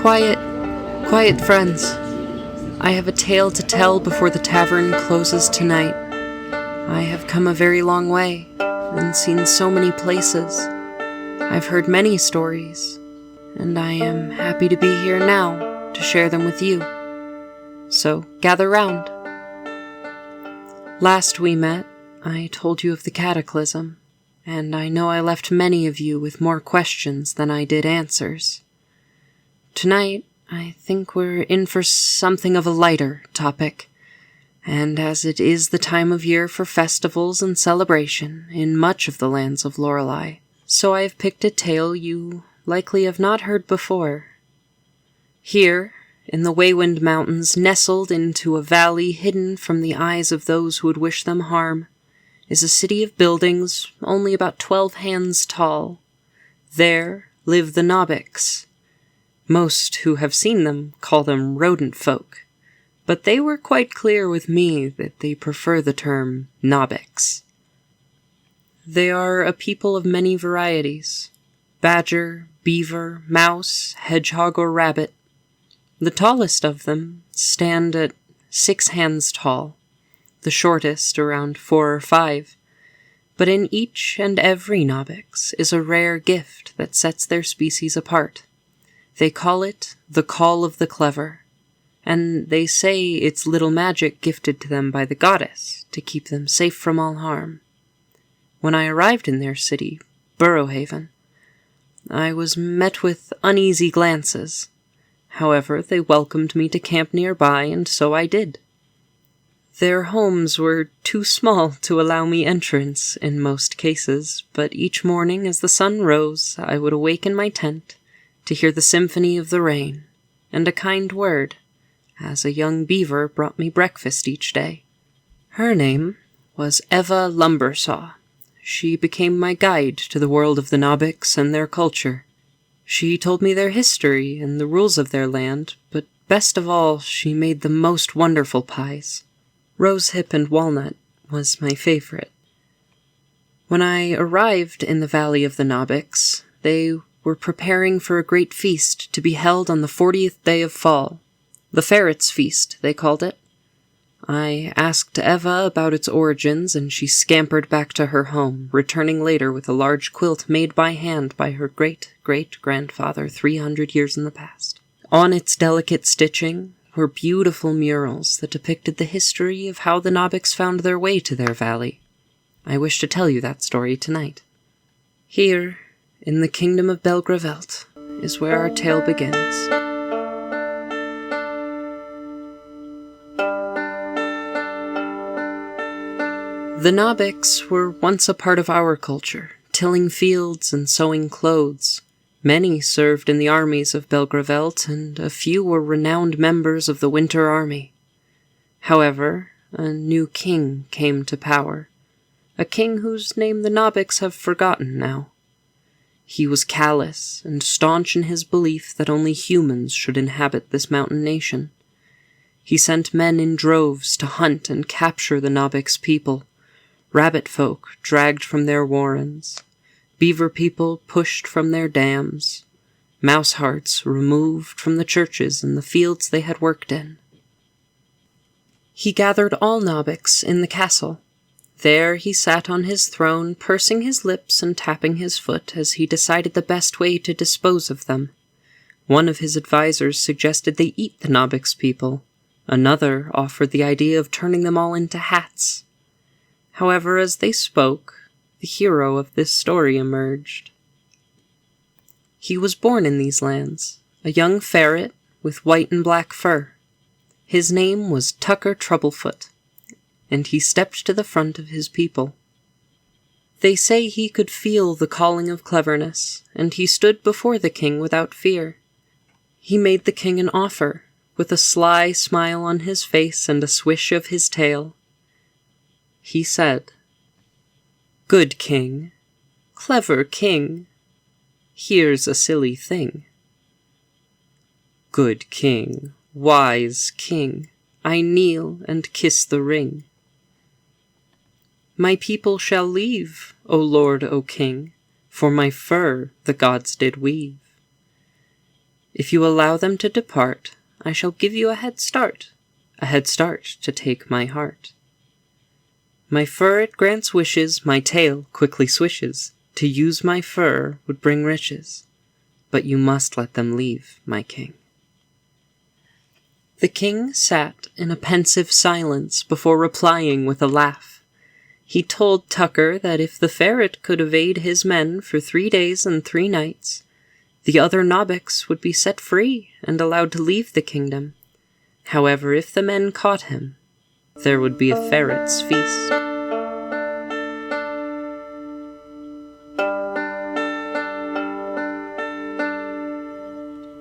Quiet, quiet friends. I have a tale to tell before the tavern closes tonight. I have come a very long way and seen so many places. I've heard many stories, and I am happy to be here now to share them with you. So gather round. Last we met, I told you of the cataclysm, and I know I left many of you with more questions than I did answers. Tonight, I think we're in for something of a lighter topic, and as it is the time of year for festivals and celebration in much of the lands of Lorelei, so I have picked a tale you likely have not heard before. Here, in the Wayward Mountains, nestled into a valley hidden from the eyes of those who would wish them harm, is a city of buildings only about 12 hands tall. There live the Gnawbix. Most who have seen them call them rodent folk, but they were quite clear with me that they prefer the term Gnawbix. They are a people of many varieties: badger, beaver, mouse, hedgehog, or rabbit. The tallest of them stand at 6 hands tall, the shortest around 4 or 5, but in each and every Gnawbix is a rare gift that sets their species apart. They call it the Call of the Clever, and they say it's little magic gifted to them by the goddess to keep them safe from all harm. When I arrived in their city, Burrowhaven, I was met with uneasy glances. However, they welcomed me to camp nearby, and so I did. Their homes were too small to allow me entrance in most cases, but each morning as the sun rose, I would awake in my tent to hear the symphony of the rain, and a kind word, as a young beaver brought me breakfast each day. Her name was Eva Lumbersaw. She became my guide to the world of the Gnawbix and their culture. She told me their history and the rules of their land, but best of all, she made the most wonderful pies. Rosehip and walnut was my favorite. When I arrived in the valley of the Gnawbix, they were preparing for a great feast to be held on the 40th day of fall. The Ferrets' feast, they called it. I asked Eva about its origins, and she scampered back to her home, returning later with a large quilt made by hand by her great-great-grandfather 300 years in the past. On its delicate stitching were beautiful murals that depicted the history of how the Gnawbix found their way to their valley. I wish to tell you that story tonight. Here, in the kingdom of Belgravelt, is where our tale begins. The Gnawbix were once a part of our culture, tilling fields and sewing clothes. Many served in the armies of Belgravelt, and a few were renowned members of the Winter Army. However, a new king came to power, a king whose name the Gnawbix have forgotten now. He was callous and staunch in his belief that only humans should inhabit this mountain nation. He sent men in droves to hunt and capture the Gnawbix people, rabbit folk dragged from their warrens, beaver people pushed from their dams, mouse hearts removed from the churches and the fields they had worked in. He gathered all Gnawbix in the castle. There he sat on his throne, pursing his lips and tapping his foot as he decided the best way to dispose of them. One of his advisors suggested they eat the Gnawbix people. Another offered the idea of turning them all into hats. However, as they spoke, the hero of this story emerged. He was born in these lands, a young ferret with white and black fur. His name was Tucker Troublefoot, and he stepped to the front of his people. They say he could feel the calling of cleverness, and he stood before the king without fear. He made the king an offer, with a sly smile on his face and a swish of his tail. He said, "Good king, clever king, here's a silly thing. Good king, wise king, I kneel and kiss the ring. My people shall leave, O Lord, O King, for my fur the gods did weave. If you allow them to depart, I shall give you a head start to take my heart. My fur it grants wishes, my tail quickly swishes. To use my fur would bring riches, but you must let them leave, my king. The king sat in a pensive silence before replying with a laugh. He told Tucker that if the ferret could evade his men for 3 days and 3 nights, the other Gnawbix would be set free and allowed to leave the kingdom. However, if the men caught him, there would be a ferret's feast.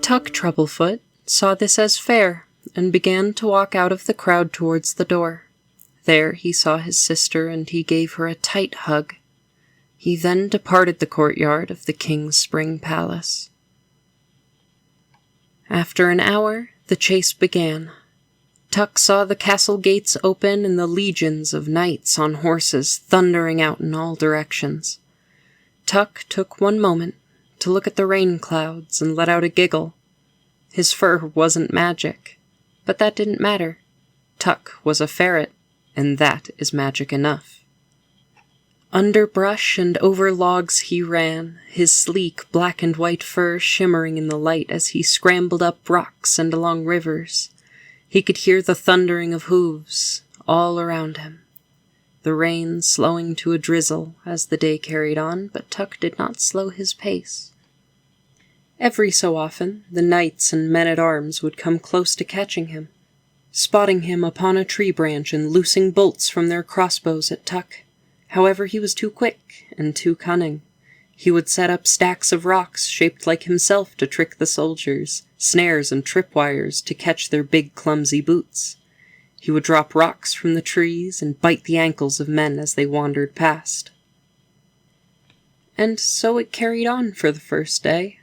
Tuck Troublefoot saw this as fair and began to walk out of the crowd towards the door. There he saw his sister, and he gave her a tight hug. He then departed the courtyard of the king's spring palace. After an hour, the chase began. Tuck saw the castle gates open and the legions of knights on horses thundering out in all directions. Tuck took one moment to look at the rain clouds and let out a giggle. His fur wasn't magic, but that didn't matter. Tuck was a ferret, and that is magic enough. Under brush and over logs he ran, his sleek black and white fur shimmering in the light as he scrambled up rocks and along rivers. He could hear the thundering of hooves all around him. The rain slowing to a drizzle as the day carried on, but Tuck did not slow his pace. Every so often, the knights and men-at-arms would come close to catching him, spotting him upon a tree branch and loosing bolts from their crossbows at Tuck. However, he was too quick and too cunning. He would set up stacks of rocks shaped like himself to trick the soldiers, snares and tripwires to catch their big clumsy boots. He would drop rocks from the trees and bite the ankles of men as they wandered past. And so it carried on for the first day.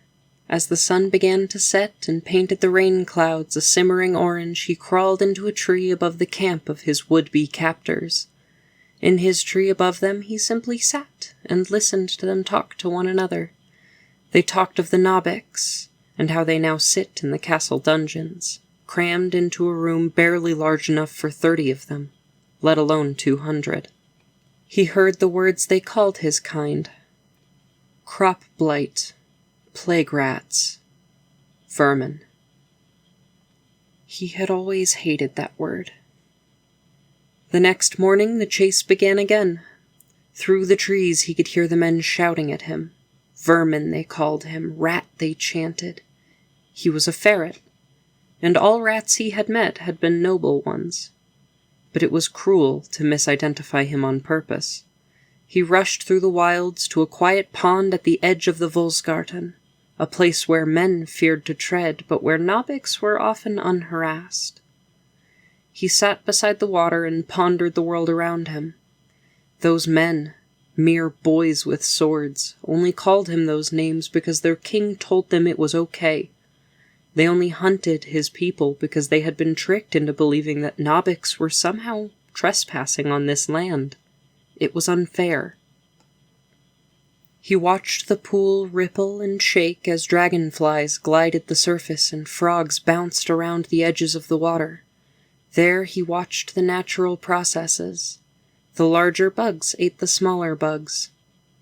As the sun began to set and painted the rain clouds a simmering orange, he crawled into a tree above the camp of his would-be captors. In his tree above them he simply sat and listened to them talk to one another. They talked of the Gnawbix, and how they now sit in the castle dungeons, crammed into a room barely large enough for 30 of them, let alone 200. He heard the words they called his kind: crop blight, plague rats, vermin. He had always hated that word. The next morning the chase began again. Through the trees he could hear the men shouting at him. Vermin they called him, rat they chanted. He was a ferret, and all rats he had met had been noble ones. But it was cruel to misidentify him on purpose. He rushed through the wilds to a quiet pond at the edge of the Volsgarten, a place where men feared to tread, but where Gnawbix were often unharassed. He sat beside the water and pondered the world around him. Those men, mere boys with swords, only called him those names because their king told them it was okay. They only hunted his people because they had been tricked into believing that Gnawbix were somehow trespassing on this land. It was unfair. He watched the pool ripple and shake as dragonflies glided the surface and frogs bounced around the edges of the water. There he watched the natural processes. The larger bugs ate the smaller bugs.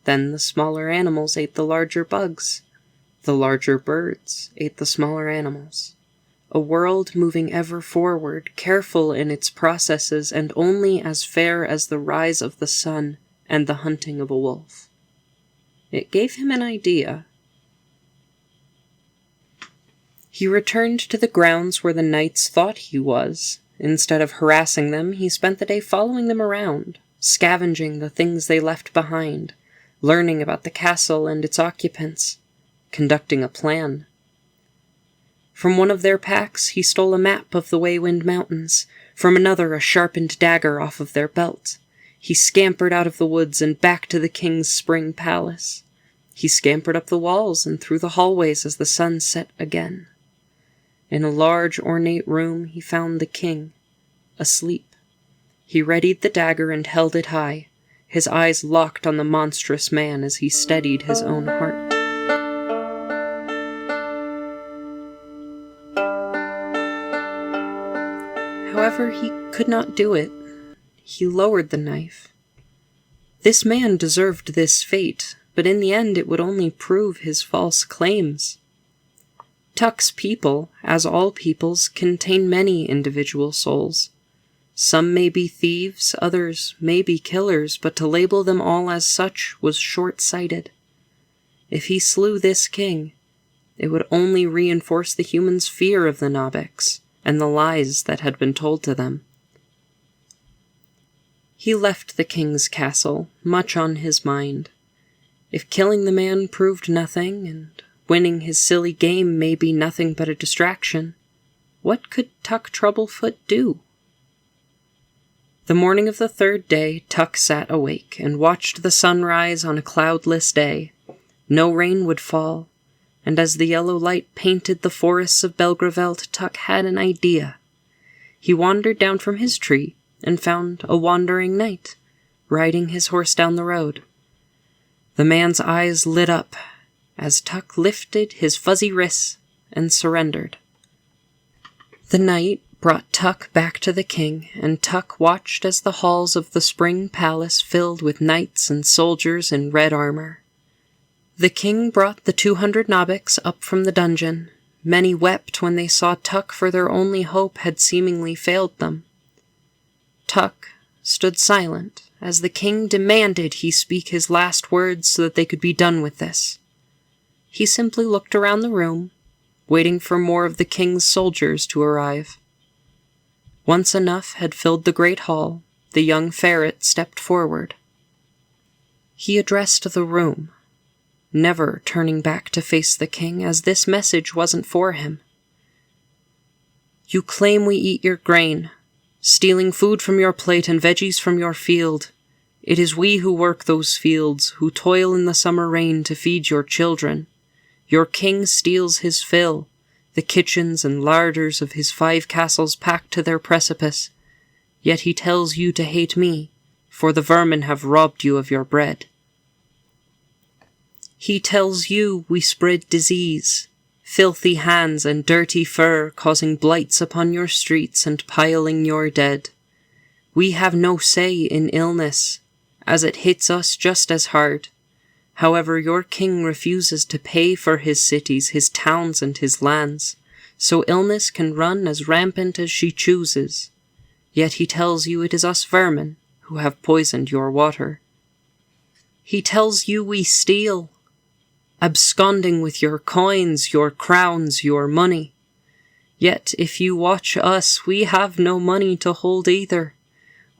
Then the smaller animals ate the larger bugs. The larger birds ate the smaller animals. A world moving ever forward, careful in its processes, and only as fair as the rise of the sun and the hunting of a wolf. It gave him an idea. He returned to the grounds where the knights thought he was. Instead of harassing them, he spent the day following them around, scavenging the things they left behind, learning about the castle and its occupants, conducting a plan. From one of their packs he stole a map of the Waywind Mountains, from another a sharpened dagger off of their belt. He scampered out of the woods and back to the king's spring palace. He scampered up the walls and through the hallways as the sun set again. In a large, ornate room he found the king, asleep. He readied the dagger and held it high, his eyes locked on the monstrous man as he steadied his own heart. However, he could not do it. He lowered the knife. This man deserved this fate, but in the end it would only prove his false claims. Tuck's people, as all peoples, contain many individual souls. Some may be thieves, others may be killers, but to label them all as such was short-sighted. If he slew this king, it would only reinforce the humans' fear of the Gnawbix and the lies that had been told to them. He left the king's castle, much on his mind. If killing the man proved nothing, and winning his silly game may be nothing but a distraction, what could Tuck Troublefoot do? The morning of the third day, Tuck sat awake and watched the sun rise on a cloudless day. No rain would fall, and as the yellow light painted the forests of Belgravelt, Tuck had an idea. He wandered down from his tree and found a wandering knight, riding his horse down the road. The man's eyes lit up as Tuck lifted his fuzzy wrists and surrendered. The knight brought Tuck back to the king, and Tuck watched as the halls of the spring palace filled with knights and soldiers in red armor. The king brought the 200 Gnawbix up from the dungeon. Many wept when they saw Tuck, for their only hope had seemingly failed them. Tuck stood silent as the king demanded he speak his last words so that they could be done with this. He simply looked around the room, waiting for more of the king's soldiers to arrive. Once enough had filled the great hall, the young ferret stepped forward. He addressed the room, never turning back to face the king, as this message wasn't for him. You claim we eat your grain, stealing food from your plate and veggies from your field. It is we who work those fields, who toil in the summer rain to feed your children. Your king steals his fill, the kitchens and larders of his 5 castles packed to their precipice, yet he tells you to hate me, for the vermin have robbed you of your bread. He tells you we spread disease, filthy hands and dirty fur, causing blights upon your streets and piling your dead. We have no say in illness, as it hits us just as hard. However, your king refuses to pay for his cities, his towns, and his lands, so illness can run as rampant as she chooses. Yet he tells you it is us vermin who have poisoned your water. He tells you we steal, absconding with your coins, your crowns, your money. Yet if you watch us, we have no money to hold either.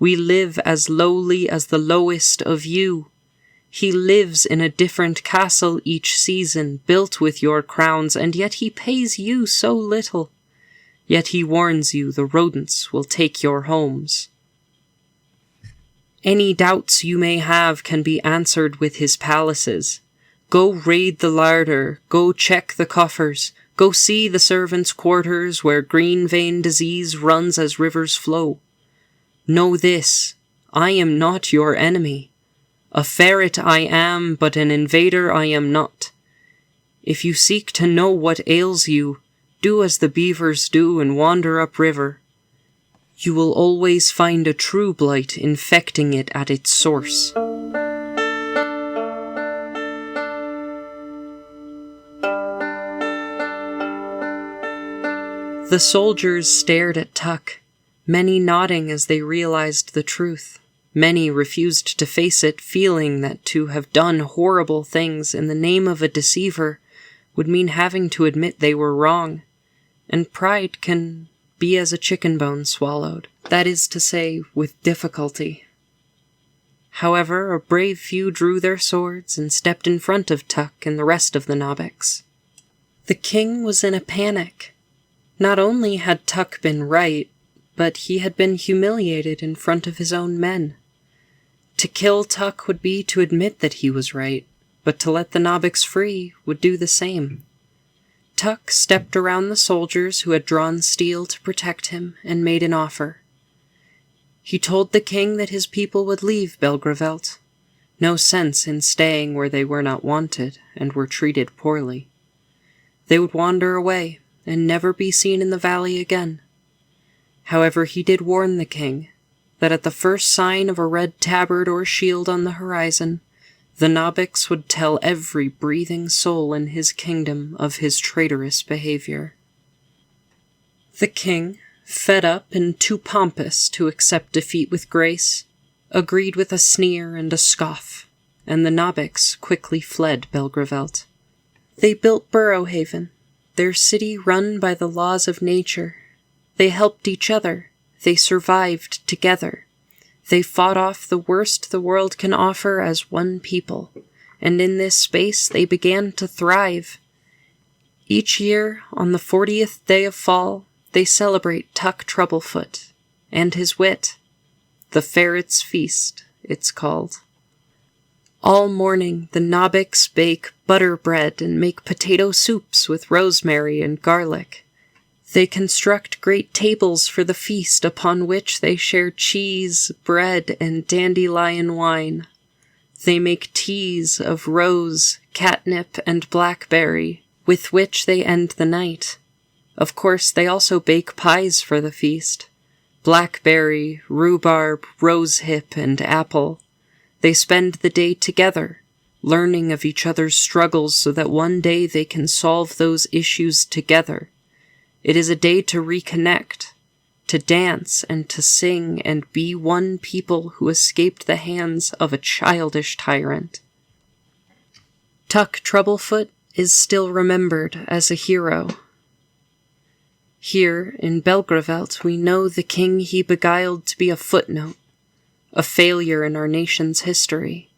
We live as lowly as the lowest of you. He lives in a different castle each season, built with your crowns, and yet he pays you so little. Yet he warns you the rodents will take your homes. Any doubts you may have can be answered with his palaces. Go raid the larder, go check the coffers, go see the servants' quarters where green vein disease runs as rivers flow. Know this, I am not your enemy. A ferret I am, but an invader I am not. If you seek to know what ails you, do as the beavers do and wander upriver. You will always find a true blight infecting it at its source. The soldiers stared at Tuck, many nodding as they realized the truth. Many refused to face it, feeling that to have done horrible things in the name of a deceiver would mean having to admit they were wrong, and pride can be as a chicken bone swallowed, that is to say, with difficulty. However, a brave few drew their swords and stepped in front of Tuck and the rest of the Gnawbix. The king was in a panic. Not only had Tuck been right, but he had been humiliated in front of his own men. To kill Tuck would be to admit that he was right, but to let the Gnawbix free would do the same. Tuck stepped around the soldiers who had drawn steel to protect him and made an offer. He told the king that his people would leave Belgravelt, No sense in staying where they were not wanted and were treated poorly. They would wander away and never be seen in the valley again. However, he did warn the king that at the first sign of a red tabard or shield on the horizon, the Gnawbix would tell every breathing soul in his kingdom of his traitorous behavior. The king, fed up and too pompous to accept defeat with grace, agreed with a sneer and a scoff, and the Gnawbix quickly fled Belgravelt. They built Burrowhaven, their city run by the laws of nature. They helped each other. They survived together. They fought off the worst the world can offer as one people, and in this space they began to thrive. Each year, on the 40th day of fall, they celebrate Tuck Troublefoot and his wit. The Ferrets' Feast, it's called. All morning the Gnawbix bake butter bread and make potato soups with rosemary and garlic. They construct great tables for the feast upon which they share cheese, bread, and dandelion wine. They make teas of rose, catnip, and blackberry, with which they end the night. Of course, they also bake pies for the feast. Blackberry, rhubarb, rosehip, and apple. They spend the day together, learning of each other's struggles so that one day they can solve those issues together. It is a day to reconnect, to dance and to sing and be one people who escaped the hands of a childish tyrant. Tuck Troublefoot is still remembered as a hero. Here, in Belgravelt, we know the king he beguiled to be a footnote, a failure in our nation's history.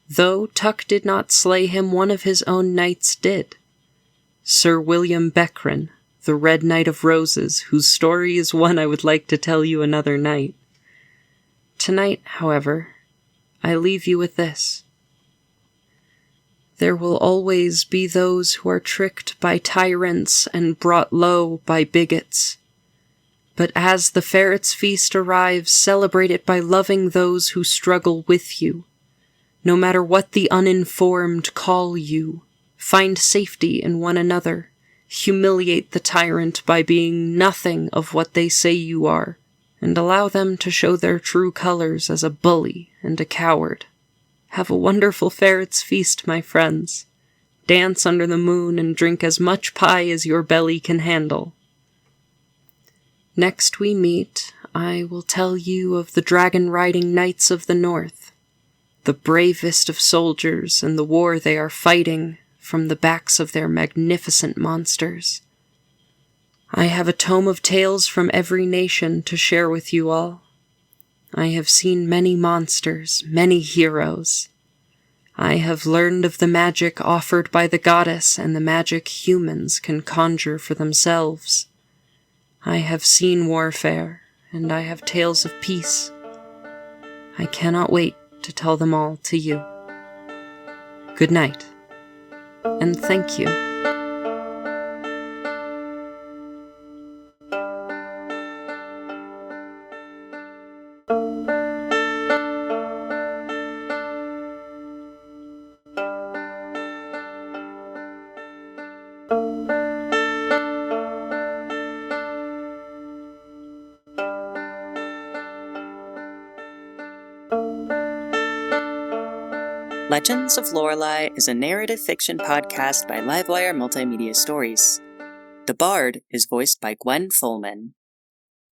Though Tuck did not slay him, one of his own knights did. Sir William Beckron, the Red Knight of Roses, whose story is one I would like to tell you another night. Tonight, however, I leave you with this. There will always be those who are tricked by tyrants and brought low by bigots. But as the Ferrets' Feast arrives, celebrate it by loving those who struggle with you. No matter what the uninformed call you, find safety in one another. Humiliate the tyrant by being nothing of what they say you are, and allow them to show their true colors as a bully and a coward. Have a wonderful Ferrets' Feast, my friends. Dance under the moon and drink as much pie as your belly can handle. Next we meet, I will tell you of the dragon-riding knights of the north, the bravest of soldiers and the war they are fighting from the backs of their magnificent monsters. I have a tome of tales from every nation to share with you all. I have seen many monsters, many heroes. I have learned of the magic offered by the goddess and the magic humans can conjure for themselves. I have seen warfare, and I have tales of peace. I cannot wait to tell them all to you. Good night, and thank you. Legends of Lorelei is a narrative fiction podcast by Livewire Multimedia Stories. The Bard is voiced by Gwen Fullman.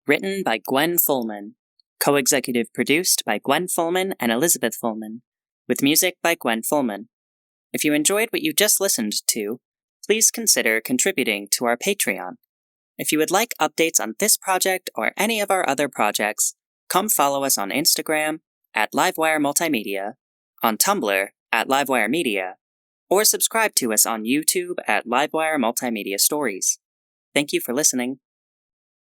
Written by Gwen Fullman. Co-executive produced by Gwen Fullman and Elizabeth Fullman, with music by Gwen Fullman. If you enjoyed what you just listened to, please consider contributing to our Patreon. If you would like updates on this project or any of our other projects, come follow us on Instagram at Livewire Multimedia, on Tumblr at Livewire Media, or subscribe to us on YouTube at Livewire Multimedia Stories. Thank you for listening.